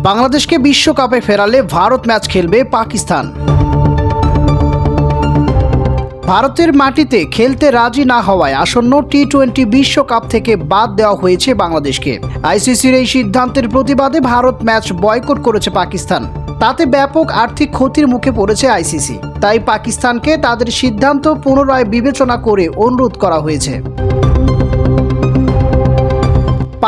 বাংলাদেশকে বিশ্বকাপে ফেরালে ভারত ম্যাচ খেলবে পাকিস্তান। ভারতের মাটিতে খেলতে রাজি না হওয়ায় আসন্ন টি-20 বিশ্বকাপ থেকে বাদ দেওয়া হয়েছে বাংলাদেশকে। আইসিসির এই সিদ্ধান্তের প্রতিবাদে ভারত ম্যাচ বয়কট করেছে পাকিস্তান। তাতে ব্যাপক আর্থিক ক্ষতির মুখে পড়েছে আইসিসি। তাই পাকিস্তানকে তাদের সিদ্ধান্ত পুনরায় বিবেচনা করে অনুরোধ করা হয়েছে।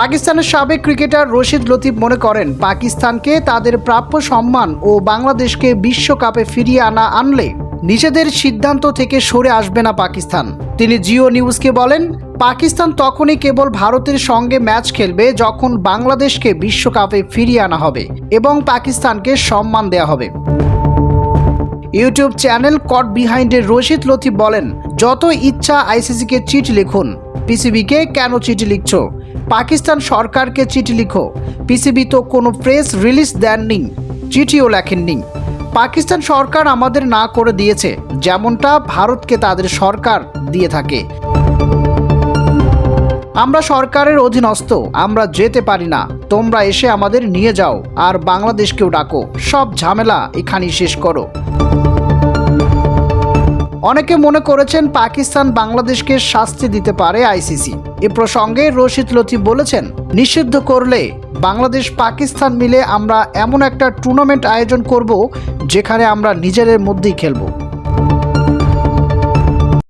পাকিস্তানের সাবেক ক্রিকেটার রশিদ লতিফ মনে করেন, পাকিস্তানকে তাদের প্রাপ্য সম্মান ও বাংলাদেশকে বিশ্বকাপে ফিরিয়ে আনলে নিজেদের সিদ্ধান্ত থেকে সরে আসবে না পাকিস্তান। তিনি জিও নিউজকে বলেন, পাকিস্তান তখনই কেবল ভারতের সঙ্গে ম্যাচ খেলবে যখন বাংলাদেশকে বিশ্বকাপে ফিরিয়ে আনা হবে এবং পাকিস্তানকে সম্মান দেওয়া হবে। ইউটিউব চ্যানেল কট বিহাইন্ডের রশিদ লতিফ বলেন, যত ইচ্ছা আইসিসিকে চিঠি লিখুন, পিসিবিকে কেন চিঠি লিখছো? পাকিস্তান সরকারকে চিঠি লিখো। পিসিবি তো কোনো প্রেস রিলিজ দেননি, চিঠিও লেখেননি। পাকিস্তান সরকার আমাদের না করে দিয়েছে, যেমনটা ভারতকে তাদের সরকার দিয়ে থাকে। আমরা সরকারের অধীনস্থ, আমরা যেতে পারি না। তোমরা এসে আমাদের নিয়ে যাও আর বাংলাদেশকেও ডাকো, সব ঝামেলা এখানেই শেষ করো। অনেকে মনে করেছেন পাকিস্তান বাংলাদেশকে শাস্তি দিতে পারে আইসিসি। এ প্রসঙ্গে রশিদ লতিফ বলেছেন, নিষিদ্ধ করলে বাংলাদেশ পাকিস্তান মিলে আমরা এমন একটা টুর্নামেন্ট আয়োজন করব যেখানে আমরা নিজেদের মধ্যেই খেলব।